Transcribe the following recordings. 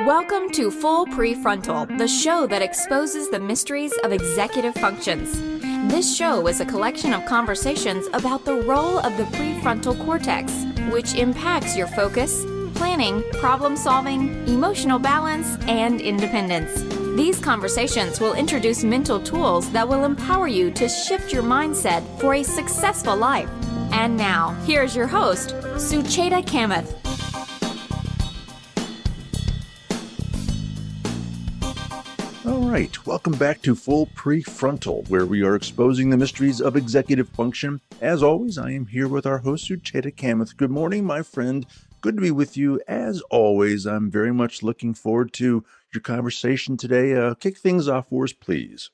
Welcome to Full PreFrontal, the show that exposes the mysteries of executive functions. This show is a collection of conversations about the role of the prefrontal cortex, which impacts your focus, planning, problem-solving, emotional balance, and independence. These conversations will introduce mental tools that will empower you to shift your mindset for a successful life. And now, here's your host, Sucheta Kamath. All right, welcome back to Full PreFrontal, where we are exposing the mysteries of executive function. As always, I am here with our host, Sucheta Kamath. Good morning, my friend. Good to be with you. As always, I'm very much looking forward to your conversation today. Kick things off for us, please.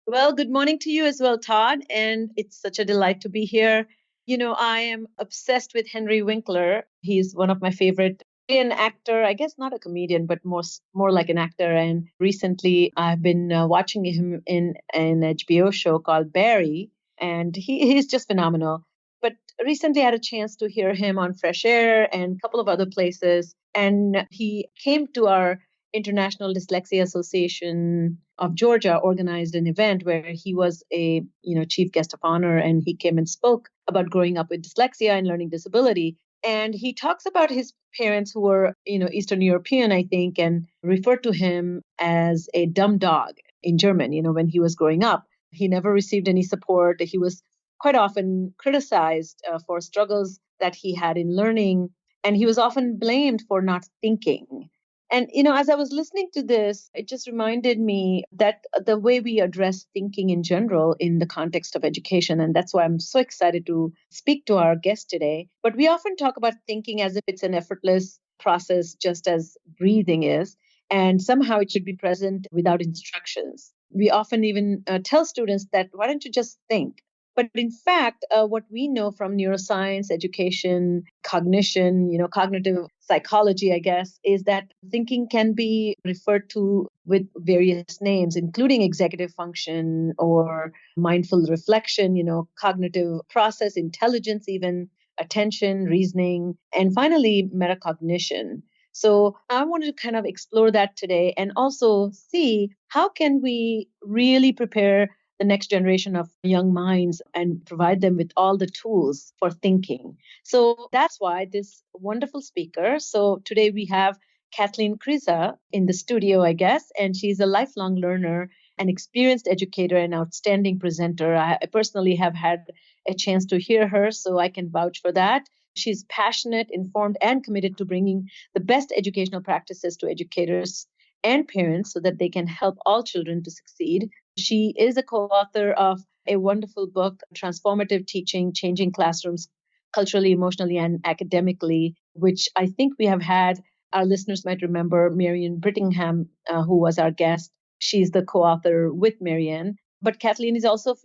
Well, good morning to you as well, Todd. And it's such a delight to be here. You know, I am obsessed with Henry Winkler. He's one of my favorite. An actor, I guess not a comedian, but more like an actor. And recently I've been watching him in an HBO show called Barry, and he's just phenomenal. But recently I had a chance to hear him on Fresh Air and a couple of other places. And he came to our International Dyslexia Association of Georgia, organized an event where he was a chief guest of honor, and he came and spoke about growing up with dyslexia and learning disability. And he talks about his parents who were, Eastern European, I think, and referred to him as a dumb dog in German, when he was growing up. He never received any support. He was quite often criticized for struggles that he had in learning, and he was often blamed for not thinking. And, as I was listening to this, it just reminded me that the way we address thinking in general in the context of education, and that's why I'm so excited to speak to our guest today. But we often talk about thinking as if it's an effortless process, just as breathing is, and somehow it should be present without instructions. We often even tell students that, why don't you just think? But in fact, what we know from neuroscience, education, cognition, cognitive psychology, I guess, is that thinking can be referred to with various names, including executive function or mindful reflection, cognitive process, intelligence, even attention, reasoning, and finally, metacognition. So I wanted to kind of explore that today and also see how can we really prepare the next generation of young minds and provide them with all the tools for thinking. So that's why this wonderful speaker. So today we have Kathleen Kryza in the studio, I guess, and she's a lifelong learner, an experienced educator, and outstanding presenter. I personally have had a chance to hear her, so I can vouch for that. She's passionate, informed, and committed to bringing the best educational practices to educators and parents so that they can help all children to succeed. She is a co-author of a wonderful book, Transformative Teaching, Changing Classrooms Culturally, Emotionally, and Academically, which I think we have had, our listeners might remember Marian Brittingham, who was our guest. She's the co-author with Marian. But Kathleen is also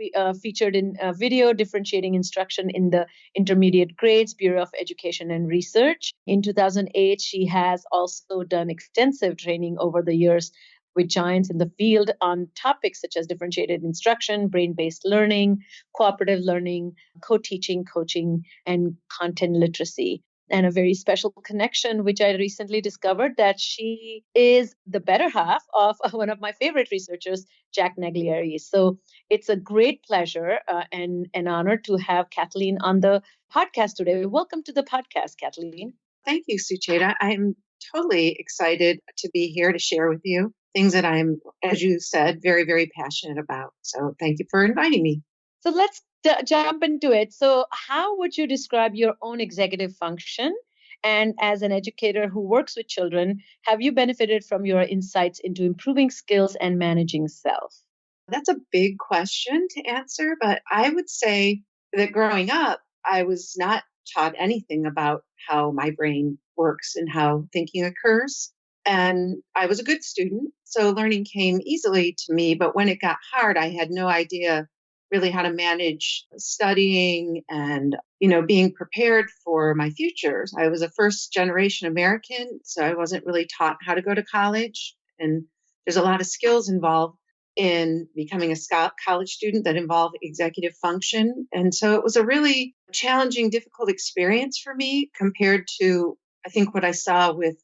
featured in video differentiating instruction in the intermediate grades, Bureau of Education and Research. In 2008, she has also done extensive training over the years with giants in the field on topics such as differentiated instruction, brain-based learning, cooperative learning, co-teaching, coaching, and content literacy. And a very special connection, which I recently discovered, that she is the better half of one of my favorite researchers, Jack Naglieri. So it's a great pleasure and an honor to have Kathleen on the podcast today. Welcome to the podcast, Kathleen. Thank you, Sucheta. I'm totally excited to be here to share with you things that I'm, as you said, very, very passionate about. So thank you for inviting me. So let's jump into it. So how would you describe your own executive function? And as an educator who works with children, have you benefited from your insights into improving skills and managing self? That's a big question to answer, but I would say that growing up, I was not taught anything about how my brain works and how thinking occurs. And I was a good student, so learning came easily to me. But when it got hard, I had no idea really how to manage studying and, being prepared for my futures. I was a first generation American, so I wasn't really taught how to go to college. And there's a lot of skills involved in becoming a college student that involve executive function. And so it was a really challenging, difficult experience for me compared to, I think, what I saw with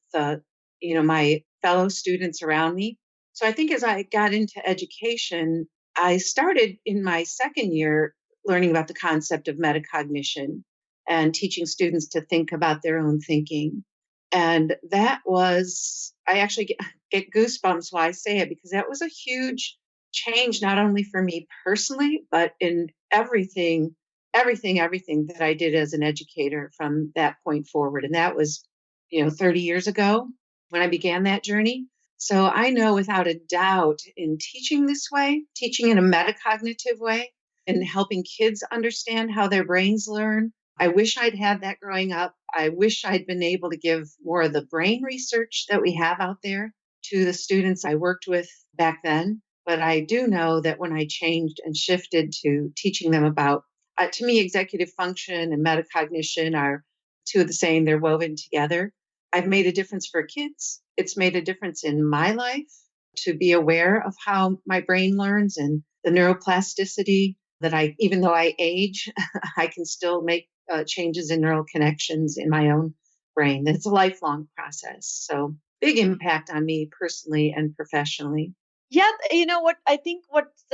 my fellow students around me. So I think as I got into education, I started in my second year learning about the concept of metacognition and teaching students to think about their own thinking. And that was, I actually get goosebumps while I say it, because that was a huge change, not only for me personally, but in everything that I did as an educator from that point forward. And that was, 30 years ago when I began that journey. So I know without a doubt in teaching this way, teaching in a metacognitive way, and helping kids understand how their brains learn. I wish I'd had that growing up. I wish I'd been able to give more of the brain research that we have out there to the students I worked with back then. But I do know that when I changed and shifted to teaching them about, to me, executive function and metacognition are two of the same, they're woven together. I've made a difference for kids. It's made a difference in my life to be aware of how my brain learns and the neuroplasticity that even though I age, I can still make changes in neural connections in my own brain. It's a lifelong process. So big impact on me personally and professionally. Yeah, you know what? I think what's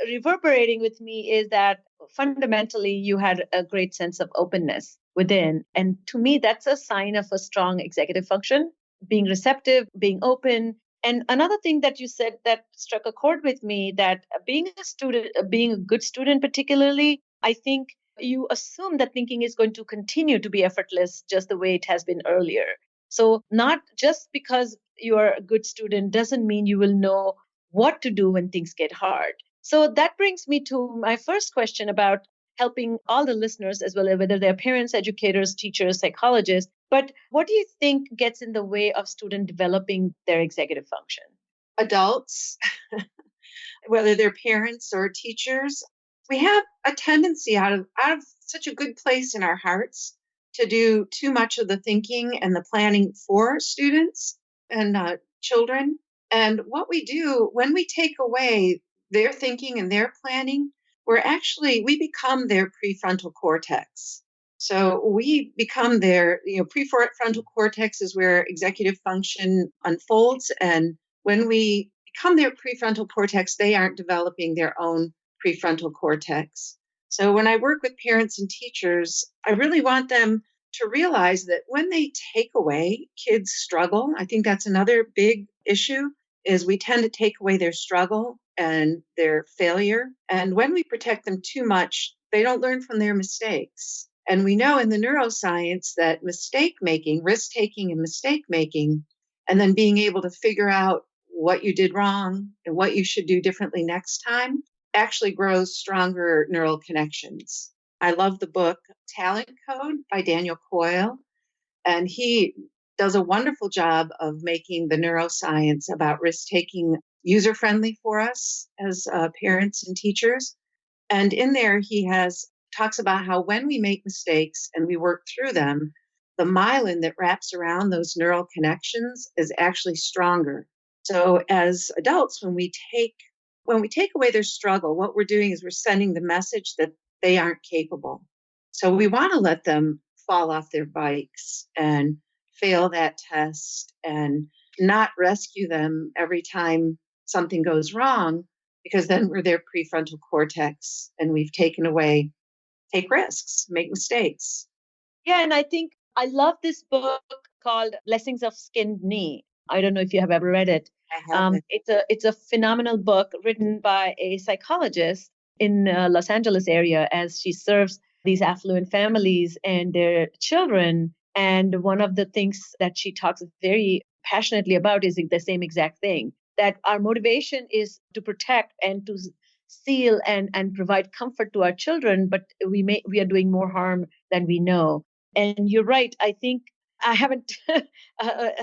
reverberating with me is that fundamentally you had a great sense of openness within. And to me, that's a sign of a strong executive function, being receptive, being open. And another thing that you said that struck a chord with me, that being a student, being a good student, particularly, I think you assume that thinking is going to continue to be effortless just the way it has been earlier. So not just because you are a good student doesn't mean you will know what to do when things get hard. So that brings me to my first question about helping all the listeners, as well as whether they're parents, educators, teachers, psychologists. But what do you think gets in the way of student developing their executive function? Adults, whether they're parents or teachers, we have a tendency out of such a good place in our hearts to do too much of the thinking and the planning for students and children. And what we do when we take away their thinking and their planning, we become their prefrontal cortex. So we become their, prefrontal cortex is where executive function unfolds. And when we become their prefrontal cortex, they aren't developing their own prefrontal cortex. So when I work with parents and teachers, I really want them to realize that when they take away kids' struggle, I think that's another big issue, is we tend to take away their struggle and their failure. And when we protect them too much, they don't learn from their mistakes. And we know in the neuroscience that mistake making, risk taking and mistake making, and then being able to figure out what you did wrong and what you should do differently next time actually grows stronger neural connections. I love the book Talent Code by Daniel Coyle, and he does a wonderful job of making the neuroscience about risk-taking user-friendly for us as parents and teachers. And in there, he talks about how when we make mistakes and we work through them, the myelin that wraps around those neural connections is actually stronger. So as adults, when we take away their struggle, what we're doing is we're sending the message that they aren't capable. So we want to let them fall off their bikes and fail that test and not rescue them every time something goes wrong, because then we're their prefrontal cortex and we've take risks, make mistakes. Yeah, and I think I love this book called Blessings of Skinned Knee. I don't know if you have ever read it. I haven't. It's a phenomenal book written by a psychologist in Los Angeles area, as she serves these affluent families and their children. And one of the things that she talks very passionately about is the same exact thing, that our motivation is to protect and to seal and provide comfort to our children, but we are doing more harm than we know. And you're right. I think I haven't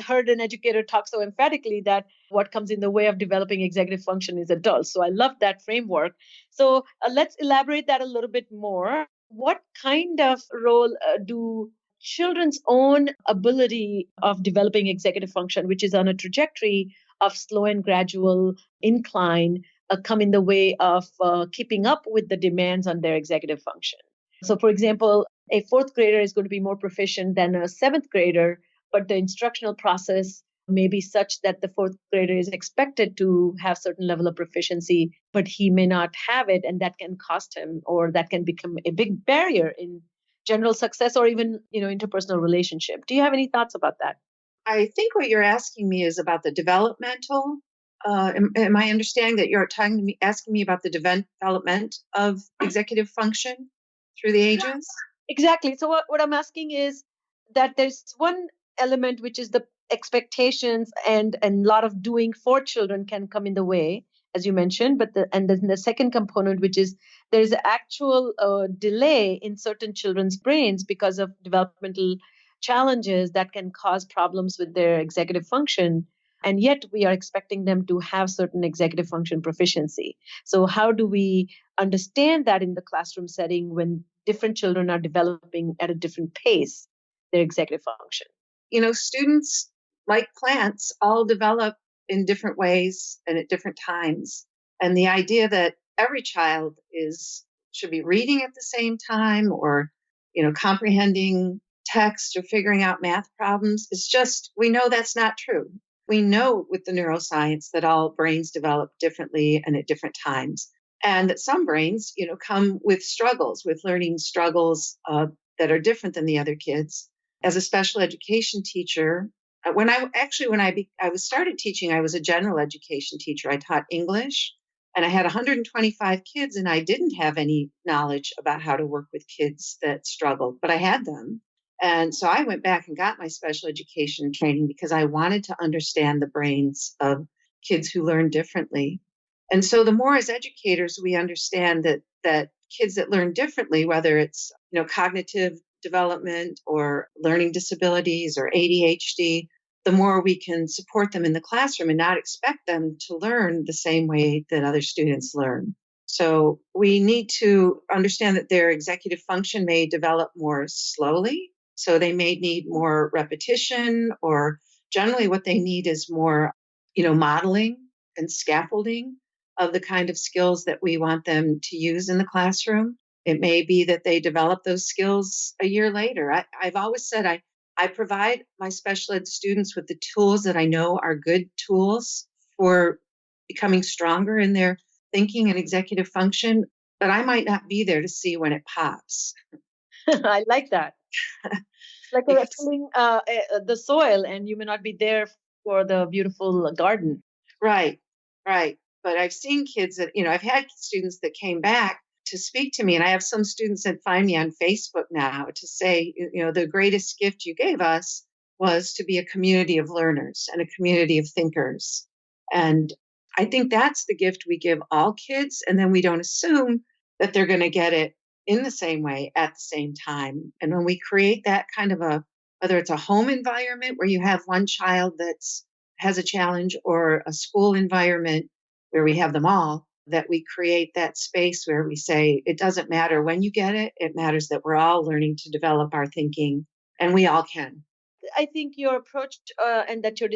heard an educator talk so emphatically that what comes in the way of developing executive function is adults. So I love that framework. So let's elaborate that a little bit more. What kind of role do children's own ability of developing executive function, which is on a trajectory of slow and gradual incline, come in the way of keeping up with the demands on their executive function? So, for example, a fourth grader is going to be more proficient than a seventh grader, but the instructional process may be such that the fourth grader is expected to have certain level of proficiency, but he may not have it, and that can cost him, or that can become a big barrier in general success or even, interpersonal relationship. Do you have any thoughts about that? I think what you're asking me is about the developmental. Am I understanding that you're asking me about the development of executive function through the ages? Exactly. So what I'm asking is that there's one element which is the expectations, and a lot of doing for children can come in the way, as you mentioned. But then the second component, which is there's an actual delay in certain children's brains because of developmental challenges that can cause problems with their executive function. And yet we are expecting them to have certain executive function proficiency. So how do we understand that in the classroom setting when different children are developing at a different pace their executive function? Students, like plants, all develop in different ways and at different times. And the idea that every child should be reading at the same time, or, comprehending text or figuring out math problems, is just, we know that's not true. We know with the neuroscience that all brains develop differently and at different times. And that some brains, come with struggles, with learning struggles that are different than the other kids. As a special education teacher, when I was started teaching, I was a general education teacher. I taught English, and I had 125 kids, and I didn't have any knowledge about how to work with kids that struggled, but I had them. And so I went back and got my special education training because I wanted to understand the brains of kids who learn differently. And so the more as educators we understand that kids that learn differently, whether it's cognitive development or learning disabilities or ADHD, the more we can support them in the classroom and not expect them to learn the same way that other students learn. So we need to understand that their executive function may develop more slowly. So they may need more repetition, or generally what they need is more, modeling and scaffolding of the kind of skills that we want them to use in the classroom. It may be that they develop those skills a year later. I've always said I provide my special ed students with the tools that I know are good tools for becoming stronger in their thinking and executive function, but I might not be there to see when it pops. I like that. Like tilling the soil, and you may not be there for the beautiful garden. Right, right. But I've seen kids that, I've had students that came back to speak to me, and I have some students that find me on Facebook now to say, the greatest gift you gave us was to be a community of learners and a community of thinkers. And I think that's the gift we give all kids, and then we don't assume that they're going to get it in the same way at the same time. And when we create that kind of whether it's a home environment where you have one child has a challenge, or a school environment where we have them all, that we create that space where we say, it doesn't matter when you get it, it matters that we're all learning to develop our thinking, and we all can. I think your approach and that you're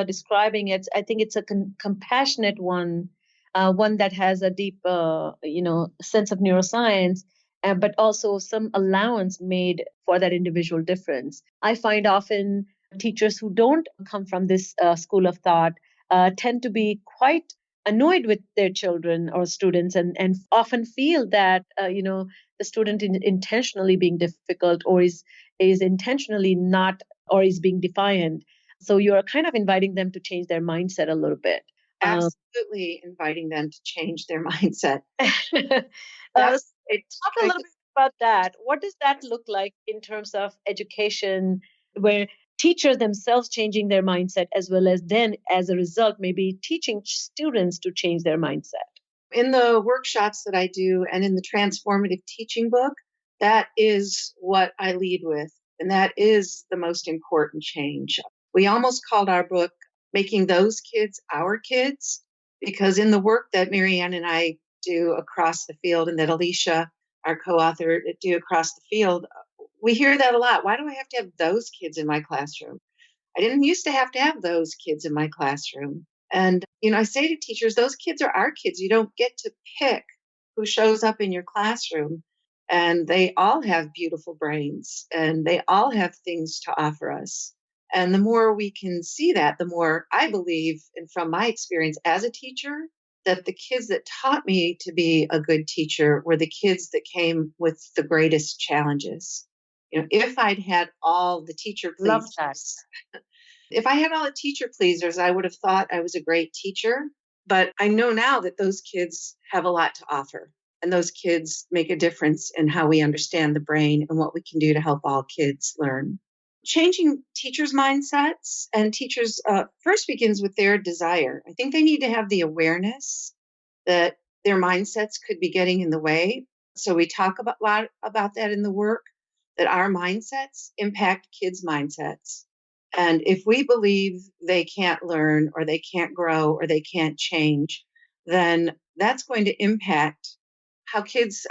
describing it, I think it's a compassionate one, one that has a deep, sense of neuroscience, but also some allowance made for that individual difference. I find often teachers who don't come from this school of thought tend to be quite annoyed with their children or students, and often feel that the student intentionally being difficult, or is intentionally not, or is being defiant. So you're kind of inviting them to change their mindset a little bit. Absolutely inviting them to change their mindset. Talk a little bit about that. What does that look like in terms of education, where teachers themselves changing their mindset, as well as then, as a result, maybe teaching students to change their mindset? In the workshops that I do and in the transformative teaching book, that is what I lead with. And that is the most important change. We almost called our book Making Those Kids Our Kids, because in the work that Marianne and I do across the field, and that Alicia, our co-author, do across the field, we hear that a lot. Why do I have to have those kids in my classroom? I didn't used to have those kids in my classroom. And, I say to teachers, those kids are our kids. You don't get to pick who shows up in your classroom. And they all have beautiful brains, and they all have things to offer us. And the more we can see that, the more I believe, and from my experience as a teacher, that the kids that taught me to be a good teacher were the kids that came with the greatest challenges. If I'd had all the teacher Love that. pleasers, if I had all the teacher pleasers, I would have thought I was a great teacher. But I know now that those kids have a lot to offer. And those kids make a difference in how we understand the brain and what we can do to help all kids learn. Changing teachers' mindsets and teachers first begins with their desire. I think they need to have the awareness that their mindsets could be getting in the way. So we talk a lot about that in the work, that our mindsets impact kids' mindsets. And if we believe they can't learn or they can't grow or they can't change, then that's going to impact how kids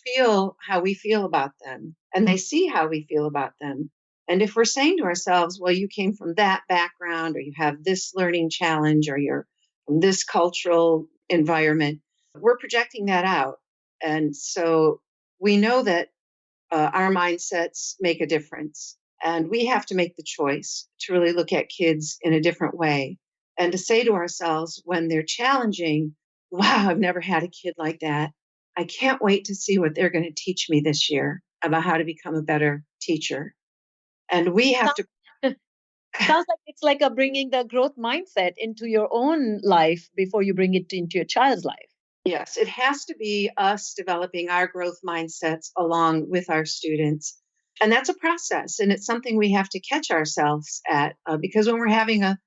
feel how we feel about them, and they see how we feel about them. And if we're saying to ourselves, well, you came from that background, or you have this learning challenge, or you're from this cultural environment, we're projecting that out. And so we know that our mindsets make a difference. And we have to make the choice to really look at kids in a different way and to say to ourselves when they're challenging, wow, I've never had a kid like that. I can't wait to see what they're going to teach me this year about how to become a better teacher. And we have to. Sounds like it's like a bringing the growth mindset into your own life before you bring it into your child's life. Yes, it has to be us developing our growth mindsets along with our students. And that's a process. And it's something we have to catch ourselves at because when we're having a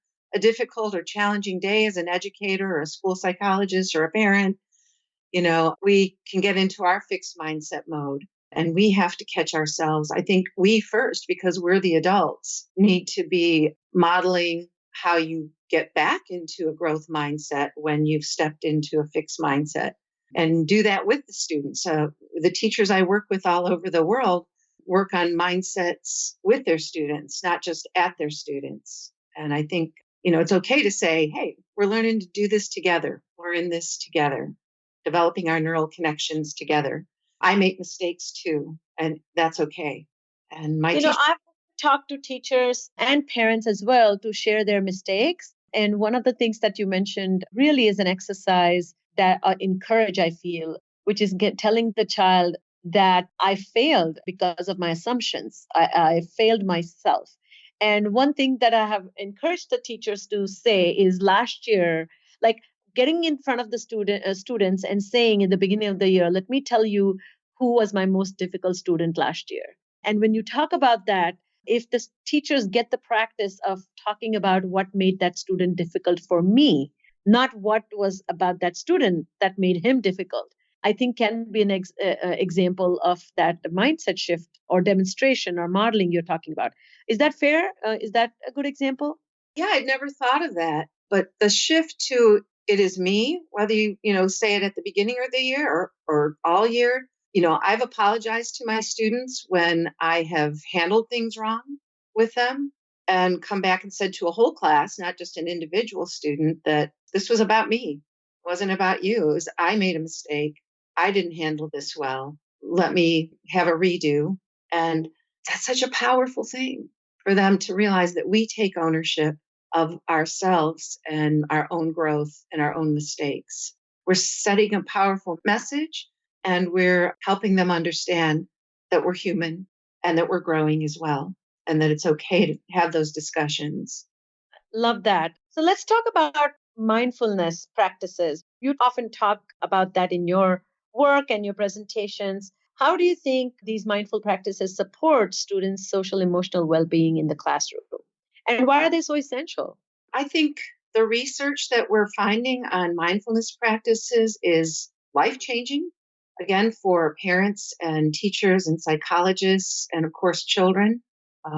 difficult or challenging day as an educator or a school psychologist or a parent, we can get into our fixed mindset mode. And we have to catch ourselves. I think we first, because we're the adults, need to be modeling how you get back into a growth mindset when you've stepped into a fixed mindset, and do that with the students. The teachers I work with all over the world work on mindsets with their students, not just at their students. And I think, it's okay to say, hey, we're learning to do this together. We're in this together, developing our neural connections together. I make mistakes too, and that's okay. And I've talked to teachers and parents as well to share their mistakes. And one of the things that you mentioned really is an exercise that I encourage, I feel, which is telling the child that I failed because of my assumptions. I failed myself. And one thing that I have encouraged the teachers to say is last year, like getting in front of the students and saying at the beginning of the year, let me tell you who was my most difficult student last year. And when you talk about that, if the teachers get the practice of talking about what made that student difficult for me, not what was about that student that made him difficult, I think can be an example of that mindset shift or demonstration or modeling you're talking about. Is that fair? Is that a good example? Yeah, I'd never thought of that. But the shift to it is me, whether you say it at the beginning of the year or all year, I've apologized to my students when I have handled things wrong with them, and come back and said to a whole class, not just an individual student, that this was about me. It wasn't about you. It was, I made a mistake. I didn't handle this well. Let me have a redo. And that's such a powerful thing for them to realize that we take ownership of ourselves and our own growth and our own mistakes. We're setting a powerful message, and we're helping them understand that we're human and that we're growing as well, and that it's okay to have those discussions. Love that. So let's talk about mindfulness practices. You often talk about that in your work and your presentations. How do you think these mindful practices support students' social emotional well-being in the classroom? And why are they so essential? I think the research that we're finding on mindfulness practices is life-changing, again, for parents and teachers and psychologists and, of course, children.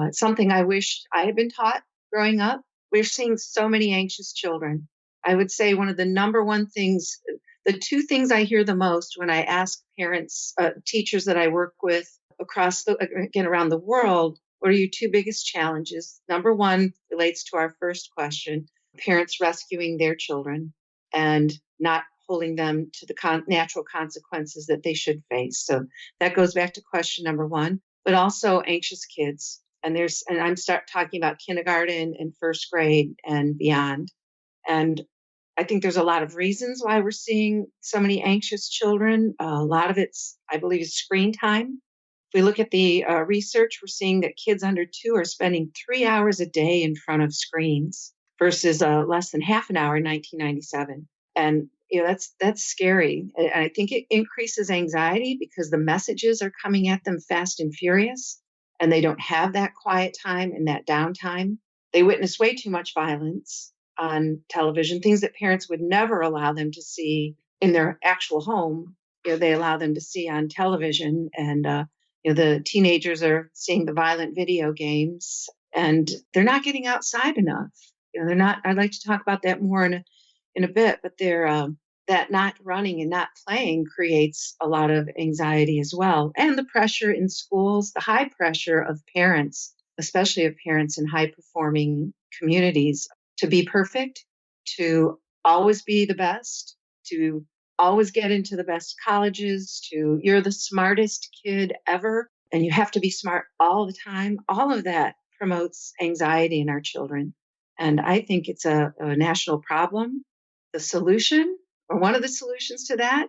It's something I wish I had been taught growing up. We're seeing so many anxious children. I would say one of the number one things, the two things I hear the most when I ask parents, teachers that I work with around the world, what are your two biggest challenges? Number one relates to our first question, parents rescuing their children and not holding them to the natural consequences that they should face. So that goes back to question number one, but also anxious kids And I'm start talking about kindergarten and first grade and beyond. And I think there's a lot of reasons why we're seeing so many anxious children. A lot of it's, I believe, is screen time. If we look at the research, we're seeing that kids under 2 are spending 3 hours a day in front of screens versus less than half an hour in 1997. And that's scary. And I think it increases anxiety because the messages are coming at them fast and furious, and they don't have that quiet time and that downtime. They witness way too much violence on television, things that parents would never allow them to see in their actual home. They allow them to see on television, and the teenagers are seeing the violent video games, and they're not getting outside enough. They're not. I'd like to talk about that more in a bit, but they're that not running and not playing creates a lot of anxiety as well, and the pressure in schools, the high pressure of parents, especially of parents in high performing communities, to be perfect, to always be the best, to always get into the best colleges, to you're the smartest kid ever, and you have to be smart all the time. All of that promotes anxiety in our children. And I think it's a national problem. The solution, or one of the solutions to that,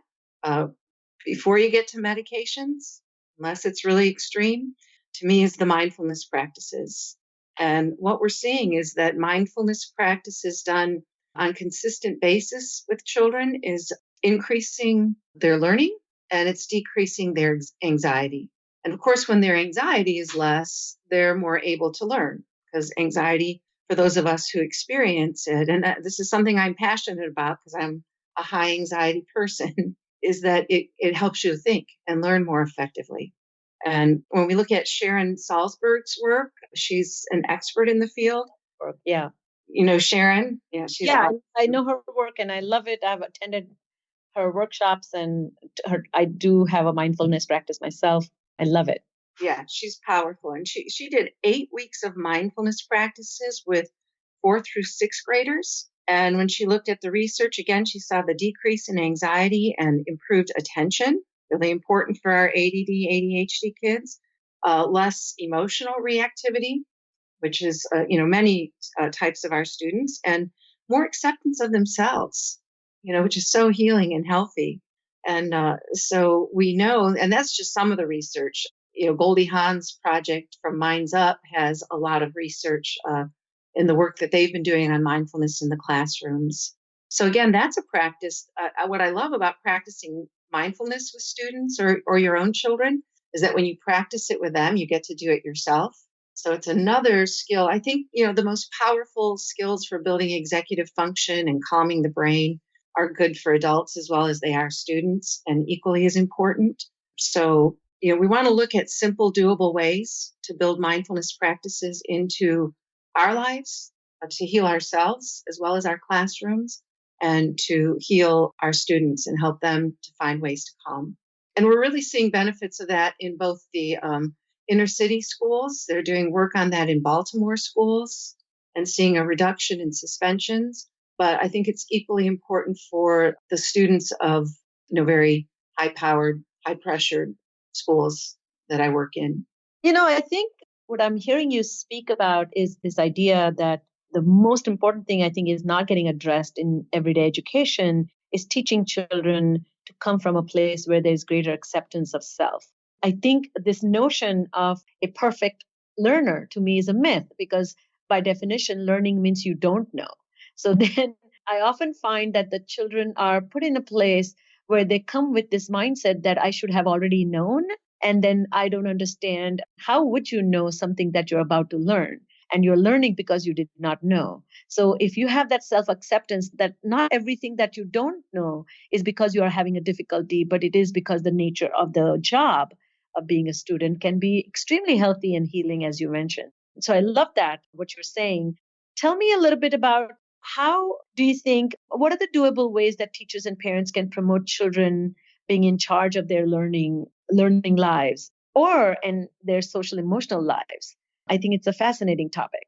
before you get to medications, unless it's really extreme, to me is the mindfulness practices. And what we're seeing is that mindfulness practices done on consistent basis with children is increasing their learning, and it's decreasing their anxiety. And of course, when their anxiety is less, they're more able to learn, because anxiety, for those of us who experience it, and this is something I'm passionate about because I'm a high anxiety person, is that it helps you think and learn more effectively. And when we look at Sharon Salzberg's work, she's an expert in the field. Yeah. Sharon? Yeah, she's Yeah, I know her work and I love it. I've attended her workshops, and I do have a mindfulness practice myself. I love it. Yeah, she's powerful. And she did 8 weeks of mindfulness practices with 4th through 6th graders. And when she looked at the research, again, she saw the decrease in anxiety and improved attention, really important for our ADD, ADHD kids, less emotional reactivity, which is, many types of our students, and more acceptance of themselves, which is so healing and healthy. And so we know, and that's just some of the research. Goldie Hawn's project from Minds Up has a lot of research in the work that they've been doing on mindfulness in the classrooms. So again, that's a practice. What I love about practicing mindfulness with students or your own children is that when you practice it with them, you get to do it yourself. So it's another skill. I think, the most powerful skills for building executive function and calming the brain are good for adults as well as they are students, and equally as important. So, we want to look at simple, doable ways to build mindfulness practices into our lives, to heal ourselves as well as our classrooms, and to heal our students and help them to find ways to calm. And we're really seeing benefits of that in both the inner city schools. They're doing work on that in Baltimore schools and seeing a reduction in suspensions. But I think it's equally important for the students of very high-powered, high-pressured schools that I work in. I think what I'm hearing you speak about is this idea that the most important thing, I think, is not getting addressed in everyday education is teaching children to come from a place where there's greater acceptance of self. I think this notion of a perfect learner to me is a myth, because by definition, learning means you don't know. So then I often find that the children are put in a place where they come with this mindset that I should have already known. And then I don't understand, how would you know something that you're about to learn? And you're learning because you did not know. So if you have that self-acceptance that not everything that you don't know is because you are having a difficulty, but it is because the nature of the job of being a student can be extremely healthy and healing, as you mentioned. So I love that, what you're saying. Tell me a little bit about how do you think, what are the doable ways that teachers and parents can promote children being in charge of their learning lives and their social emotional lives? I think it's a fascinating topic.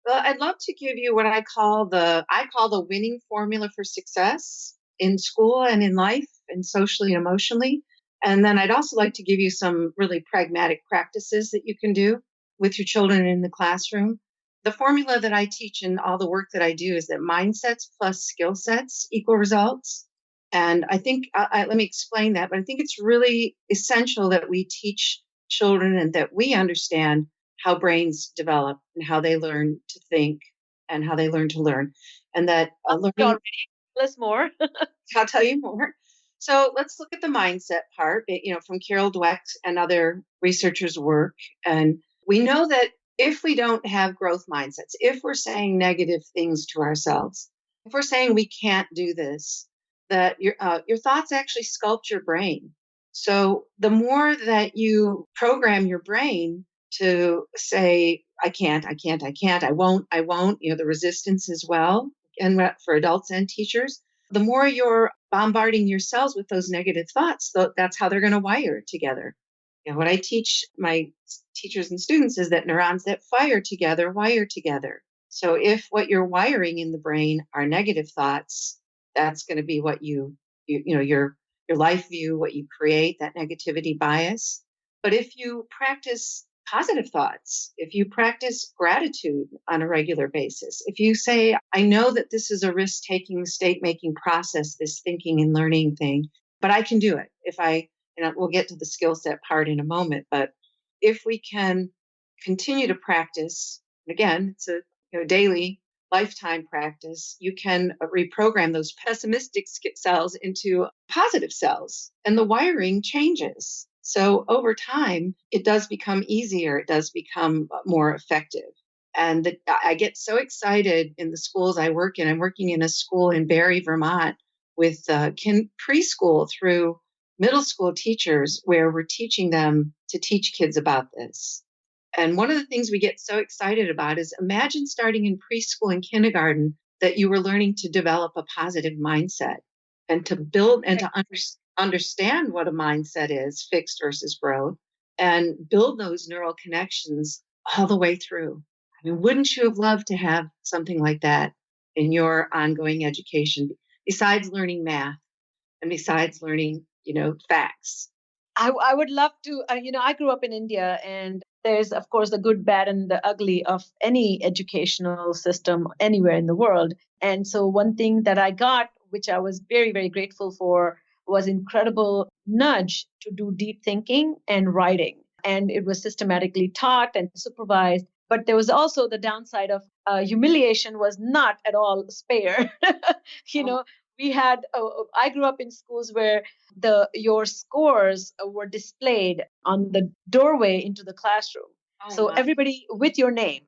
Well, I'd love to give you what I call the winning formula for success in school and in life and socially and emotionally. And then I'd also like to give you some really pragmatic practices that you can do. with your children in the classroom, the formula that I teach and all the work that I do is that mindsets plus skill sets equal results. And I think, let me explain that, but I think it's really essential that we teach children and that we understand how brains develop and how they learn to think and how they learn to learn. And that learning, Less more. I'll tell you more. So let's look at the mindset part, from Carol Dweck and other researchers' work. And we know that if we don't have growth mindsets, if we're saying negative things to ourselves, if we're saying we can't do this, that your thoughts actually sculpt your brain. So the more that you program your brain to say, I can't, I won't, the resistance as well, and for adults and teachers, the more you're bombarding your cells with those negative thoughts, that's how they're going to wire together. What I teach my teachers and students is that neurons that fire together wire together. So if what you're wiring in the brain are negative thoughts, that's going to be what your life view, what you create, that negativity bias. But if you practice positive thoughts, if you practice gratitude on a regular basis, if you say, I know that this is a risk-taking, mistake-making process, this thinking and learning thing, but I can do it. We'll get to the skill set part in a moment, but if we can continue to practice, again, it's a daily lifetime practice, you can reprogram those pessimistic cells into positive cells and the wiring changes. So over time, it does become easier. It does become more effective. And I get so excited in the schools I work in. I'm working in a school in Barrie, Vermont with preschool through middle school teachers where we're teaching them to teach kids about this. And one of the things we get so excited about is imagine starting in preschool and kindergarten that you were learning to develop a positive mindset and to build and to understand what a mindset is, fixed versus growth, and build those neural connections all the way through. I mean, wouldn't you have loved to have something like that in your ongoing education, besides learning math and besides learning, facts? I would love to, I grew up in India, and there's, of course, the good, bad, and the ugly of any educational system anywhere in the world. And so one thing that I got, which I was very, very grateful for, was incredible nudge to do deep thinking and writing. And it was systematically taught and supervised. But there was also the downside of humiliation was not at all spare. We had, I grew up in schools where your scores were displayed on the doorway into the classroom. So My. everybody with your name.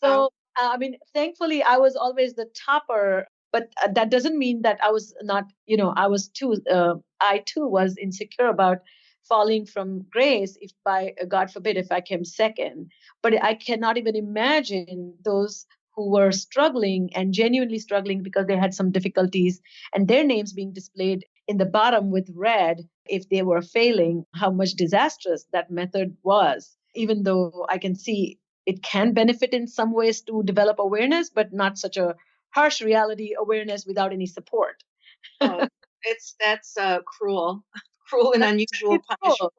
So, thankfully, I was always the topper, but that doesn't mean that I was not, I too was insecure about falling from grace if God forbid, if I came second. But I cannot even imagine those who were struggling and genuinely struggling because they had some difficulties and their names being displayed in the bottom with red if they were failing, how much disastrous that method was, even though I can see it can benefit in some ways to develop awareness, but not such a harsh reality awareness without any support. That's cruel and unusual punishment.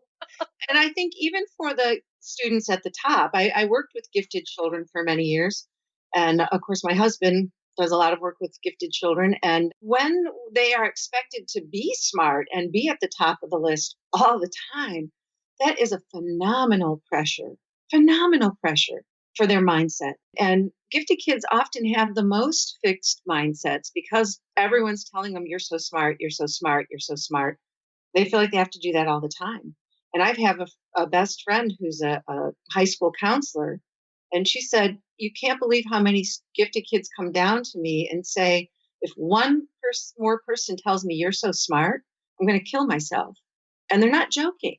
And I think even for the students at the top, I worked with gifted children for many years. And of course, my husband does a lot of work with gifted children. And when they are expected to be smart and be at the top of the list all the time, that is a phenomenal pressure for their mindset. And gifted kids often have the most fixed mindsets because everyone's telling them, you're so smart, you're so smart, you're so smart. They feel like they have to do that all the time. And I have a best friend who's a high school counselor. And she said, you can't believe how many gifted kids come down to me and say, if one more person tells me you're so smart, I'm going to kill myself. And they're not joking.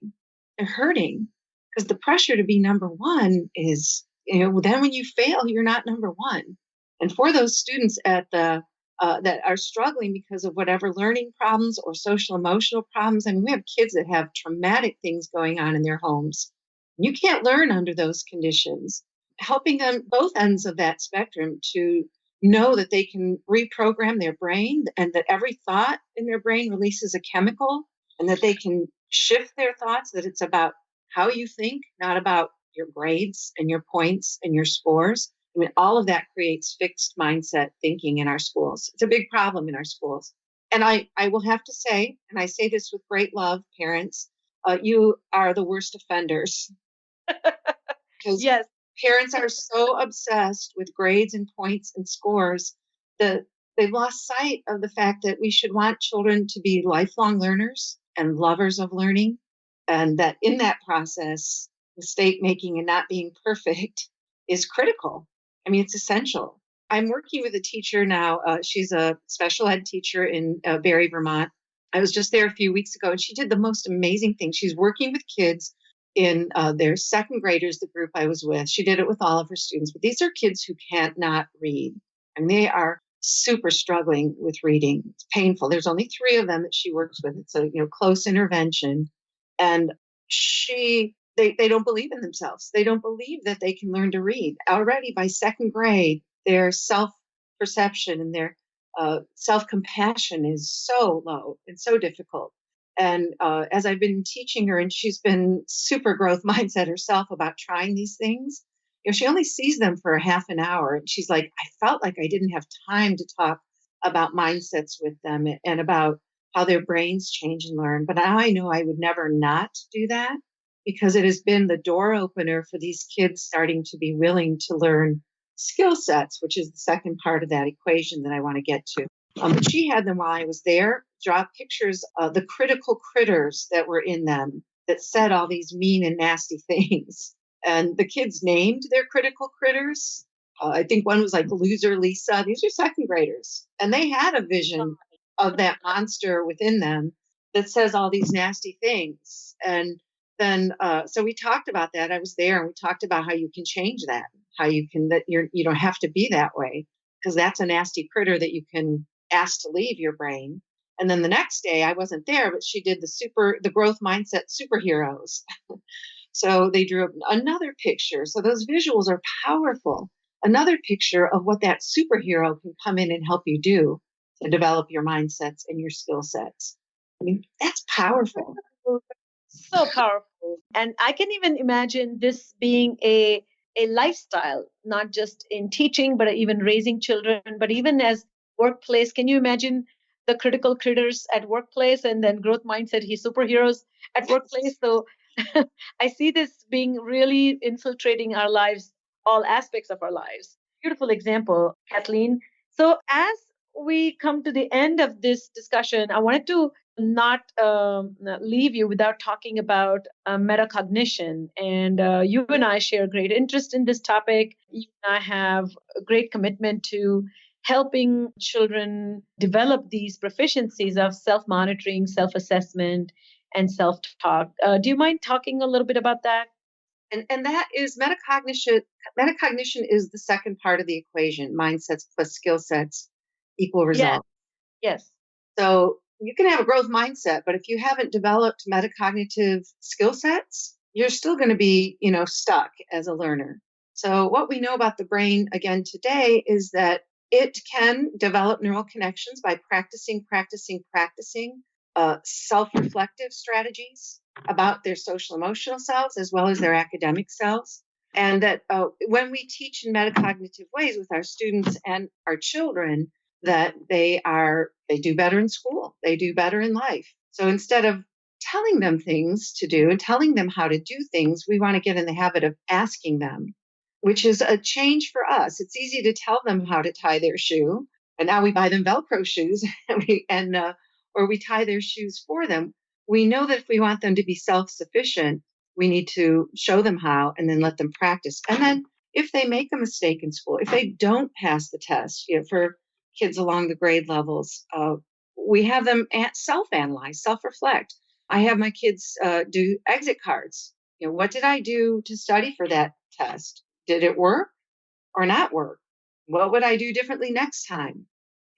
They're hurting because the pressure to be number one is, then when you fail, you're not number one. And for those students at the that are struggling because of whatever learning problems or social emotional problems. I mean, we have kids that have traumatic things going on in their homes. You can't learn under those conditions. Helping them both ends of that spectrum to know that they can reprogram their brain and that every thought in their brain releases a chemical and that they can shift their thoughts, that it's about how you think, not about your grades and your points and your scores. I mean, all of that creates fixed mindset thinking in our schools. It's a big problem in our schools. And I will have to say, and I say this with great love, parents, you are the worst offenders because Yes. parents are so obsessed with grades and points and scores that they've lost sight of the fact that we should want children to be lifelong learners and lovers of learning. And that in that process, mistake making and not being perfect is critical. I mean, it's essential. I'm working with a teacher now. She's a special ed teacher in Barre, Vermont. I was just there a few weeks ago, and she did the most amazing thing. She's working with kids in their second graders, the group I was with. She did it with all of her students, but these are kids who can't not read, and they are super struggling with reading. It's painful. There's only 3 of them that she works with. It's a close intervention, and they don't believe in themselves. They don't believe that they can learn to read. Already by second grade, their self-perception and their self-compassion is so low and so difficult. And as I've been teaching her, and she's been super growth mindset herself about trying these things, she only sees them for a half an hour. And she's like, I felt like I didn't have time to talk about mindsets with them and about how their brains change and learn. But now I know I would never not do that, because it has been the door opener for these kids starting to be willing to learn skill sets, which is the second part of that equation that I want to get to. But she had them while I was there, draw pictures of the critical critters that were in them that said all these mean and nasty things. And the kids named their critical critters. I think one was like Loser Lisa. These are second graders. And they had a vision of that monster within them that says all these nasty things. And then, so we talked about that. I was there, and we talked about how you can change that, how you can, that you don't have to be that way, because that's a nasty critter that you can ask to leave your brain. And then the next day, I wasn't there, but she did the growth mindset superheroes. So they drew up another picture. So those visuals are powerful. Another picture of what that superhero can come in and help you do to develop your mindsets and your skill sets. I mean, that's powerful. So powerful. And I can even imagine this being a lifestyle, not just in teaching, but even raising children, but even as workplace. Can you imagine the critical critters at workplace, and then growth mindset, he's superheroes at workplace? So I see this being really infiltrating our lives, all aspects of our lives. Beautiful example, Kathleen. So as we come to the end of this discussion, I wanted to not leave you without talking about metacognition. And you and I share great interest in this topic. You and I have a great commitment to helping children develop these proficiencies of self-monitoring, self-assessment, and self-talk. Do you mind talking a little bit about that? And that is metacognition. Metacognition is the second part of the equation. Mindsets plus skill sets equal result. Yes. So you can have a growth mindset, but if you haven't developed metacognitive skill sets, you're still going to be, stuck as a learner. So what we know about the brain again today is that it can develop neural connections by practicing self-reflective strategies about their social emotional selves as well as their academic selves. And that when we teach in metacognitive ways with our students and our children, that they do better in school, they do better in life. So instead of telling them things to do and telling them how to do things, we want to get in the habit of asking them, which is a change for us. It's easy to tell them how to tie their shoe, and now we buy them Velcro shoes or we tie their shoes for them. We know that if we want them to be self-sufficient, we need to show them how and then let them practice. And then if they make a mistake in school, if they don't pass the test, for kids along the grade levels, we have them self-analyze, self-reflect. I have my kids do exit cards. What did I do to study for that test? Did it work or not work? What would I do differently next time?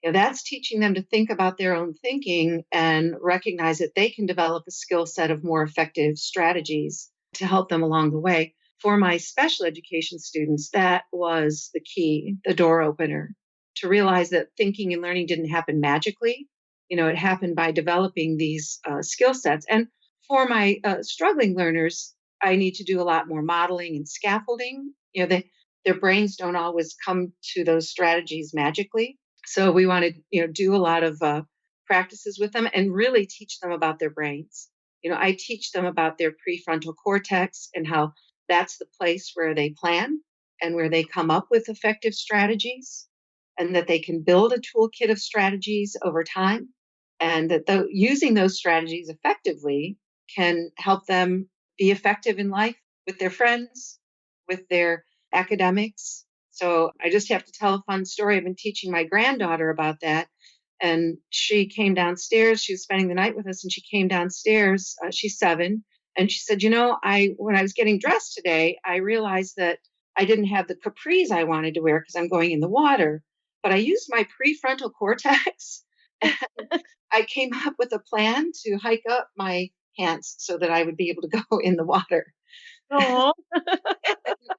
That's teaching them to think about their own thinking and recognize that they can develop a skill set of more effective strategies to help them along the way. For my special education students, that was the key, the door opener, to realize that thinking and learning didn't happen magically. It happened by developing these skill sets. And for my struggling learners, I need to do a lot more modeling and scaffolding. Their brains don't always come to those strategies magically. So we want to, do a lot of practices with them and really teach them about their brains. I teach them about their prefrontal cortex and how that's the place where they plan and where they come up with effective strategies, and that they can build a toolkit of strategies over time, and that using those strategies effectively can help them be effective in life with their friends, with their academics. So I just have to tell a fun story. I've been teaching my granddaughter about that. And she came downstairs. She was spending the night with us, and she came downstairs. She's 7. And she said, when I was getting dressed today, I realized that I didn't have the capris I wanted to wear because I'm going in the water. But I used my prefrontal cortex. And I came up with a plan to hike up my pants so that I would be able to go in the water. Oh,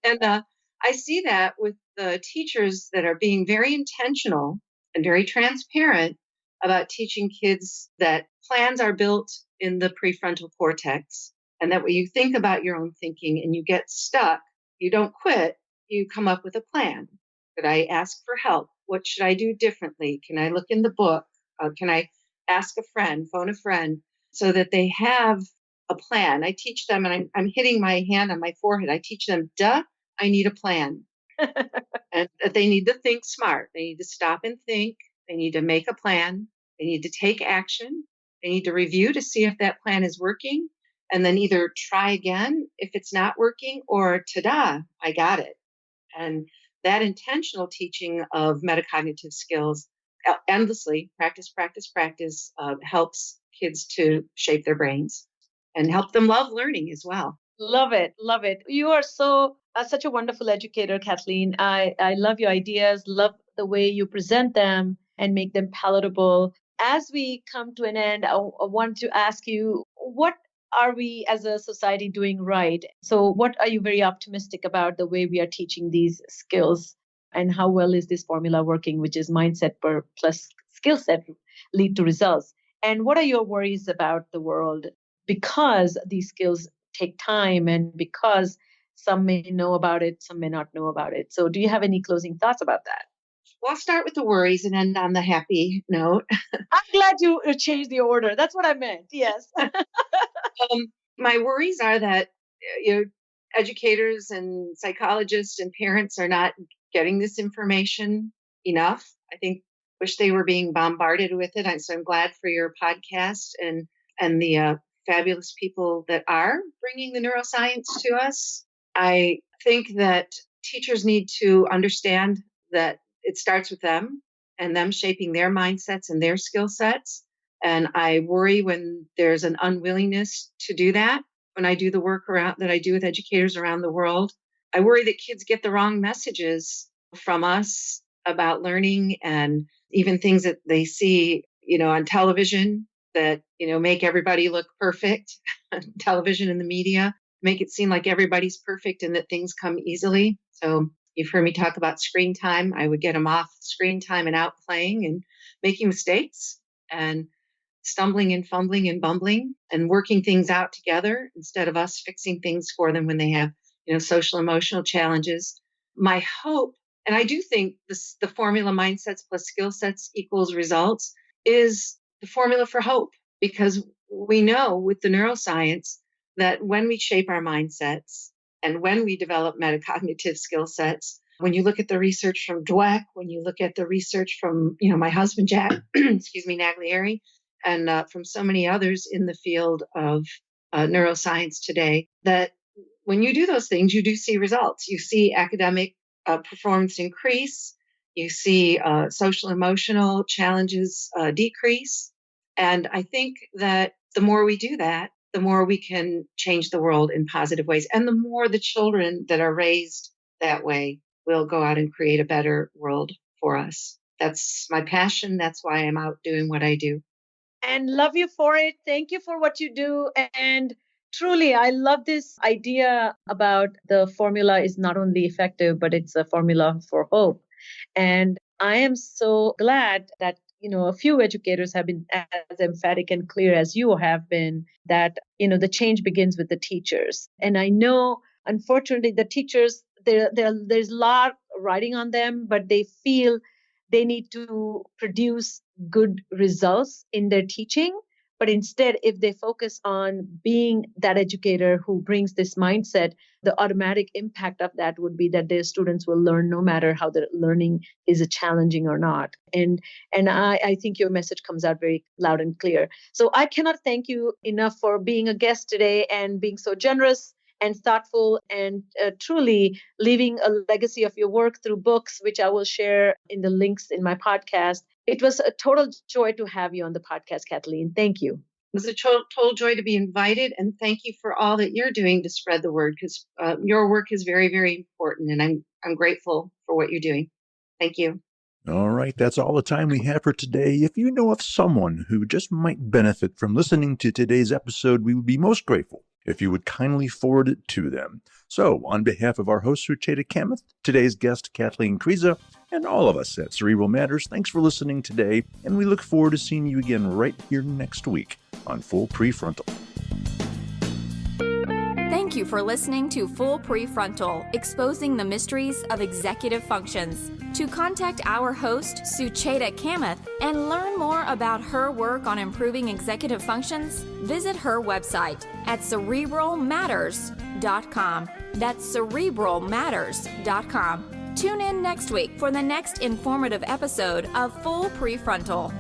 And I see that with the teachers that are being very intentional and very transparent about teaching kids that plans are built in the prefrontal cortex, and that when you think about your own thinking and you get stuck, you don't quit, you come up with a plan. Could I ask for help? What should I do differently? Can I look in the book? Can I ask a friend, phone a friend, so that they have a plan? I teach them, and I'm hitting my hand on my forehead. I teach them, I need a plan. And that they need to think smart. They need to stop and think. They need to make a plan. They need to take action. They need to review to see if that plan is working, and then either try again if it's not working, or ta-da, I got it. And that intentional teaching of metacognitive skills endlessly, practice, practice, practice, helps kids to shape their brains and help them love learning as well. love it. Love it. You are such a wonderful educator, Kathleen. I love your ideas, love the way you present them and make them palatable. As we come to an end, I want to ask you, what are we as a society doing right? So, what are you very optimistic about the way we are teaching these skills, and how well is this formula working, which is mindset plus skill set lead to results? And what are your worries about the world, because these skills take time and because some may know about it, some may not know about it? So, do you have any closing thoughts about that? Well, I'll start with the worries and end on the happy note. I'm glad you changed the order. That's what I meant. Yes. My worries are that you know educators and psychologists and parents are not getting this information enough. I think wish they were being bombarded with it. So I'm glad for your podcast and the fabulous people that are bringing the neuroscience to us. I think that teachers need to understand that it starts with them and them shaping their mindsets and their skill sets. And I worry when there's an unwillingness to do that. When I do the work that I do with educators around the world, I worry that kids get the wrong messages from us about learning, and even things that they see, on television that, make everybody look perfect. Television and the media make it seem like everybody's perfect and that things come easily. So you've heard me talk about screen time. I would get them off screen time and out playing and making mistakes and stumbling and fumbling and bumbling and working things out together instead of us fixing things for them when they have, social emotional challenges. My hope, and I do think the formula mindsets plus skill sets equals results, is the formula for hope, because we know with the neuroscience that when we shape our mindsets and when we develop metacognitive skill sets, when you look at the research from Dweck, when you look at the research from, my husband, Jack, Naglieri, and from so many others in the field of neuroscience today, that when you do those things, you do see results. You see academic performance increase. You see social emotional challenges decrease. And I think that the more we do that, the more we can change the world in positive ways. And the more the children that are raised that way will go out and create a better world for us. That's my passion. That's why I'm out doing what I do. And love you for it. Thank you for what you do. And truly, I love this idea about the formula is not only effective, but it's a formula for hope. And I am so glad that a few educators have been as emphatic and clear as you have been that, the change begins with the teachers. And I know, unfortunately, the teachers, there's a lot riding on them, but they feel they need to produce good results in their teaching. But instead, if they focus on being that educator who brings this mindset, the automatic impact of that would be that their students will learn no matter how the learning is challenging or not. And I think your message comes out very loud and clear. So I cannot thank you enough for being a guest today and being so generous and thoughtful and truly leaving a legacy of your work through books, which I will share in the links in my podcast. It was a total joy to have you on the podcast, Kathleen. Thank you. It was a total joy to be invited, and thank you for all that you're doing to spread the word, because your work is very, very important, and I'm grateful for what you're doing. Thank you. All right, that's all the time we have for today. If you know of someone who just might benefit from listening to today's episode, we would be most grateful if you would kindly forward it to them. So, on behalf of our host, Sucheta Kamath, today's guest, Kathleen Kryza, and all of us at Cerebral Matters, thanks for listening today, and we look forward to seeing you again right here next week on Full PreFrontal. Thank you for listening to Full PreFrontal, exposing the mysteries of executive functions. To contact our host, Sucheta Kamath, and learn more about her work on improving executive functions, visit her website at cerebralmatters.com. That's cerebralmatters.com. Tune in next week for the next informative episode of Full PreFrontal.